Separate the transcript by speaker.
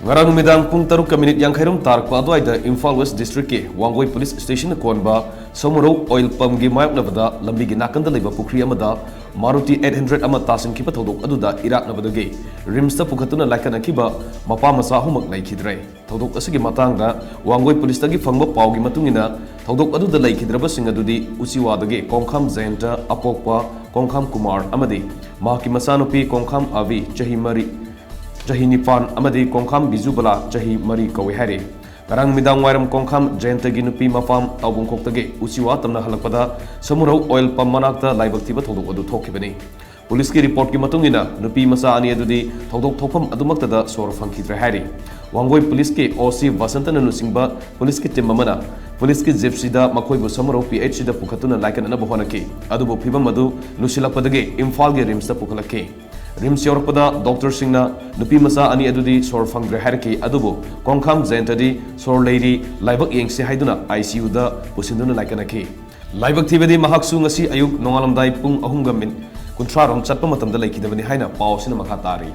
Speaker 1: Ngarang numidang pung taruk ka minit yang khairum tarpa adwaida Imphal West District ke Wangoi Police Station konba Somoro Oil Pump gi mayok nabada lambi gi nakanda leba pukri amada Maruti 800 ama tasin kipa thodok aduda Irak nabadage Rims ta pukhatuna laikana kiba mapa masa humak laikhidrai thodok asigi matangda Wangoi Police tagi phangba pawgi matungina thodok aduda laikhidraba sing adudi Usiwadage Kongkham Zainta Apokpa Kongkham Kumar amadi mahaki masanupi Kongkham Avi Chahimari Jahi Nipan amadi Kongkham Bizubala Jahi Mari Kawi Hari Karang midang wairam Kongkham Jainta Ginupi Mafam Taubung Koktage Usiwa tamna halakpada Samurau Oil Pump manakta laibak tiba thodok adu thokibani Police ki report ki matungina nupi masa ani adudi thodok thokfam adumaktada sor phangkhidre hari Wangoi Police ki OC Vasantana nusingba Police ki team amana Police ki Jepsida makoibu Samurau PH da pukhatuna laikan ana bohonaki adubu phibam adu lusilakpadage Imphal ge Rims ta pukhalake Rims yorpada Dr. Singna nupi masa ani adudi sor phangdre harki adubu Kongkham Zaintadi sor lady laibak yengsi haiduna ICU da pusinduna laikanaki laibak thibedi mahaksu ngasi ayuk nongalamdai pung 3 min 30 rom chatpa matamda laikidabani haina paw sina makha tari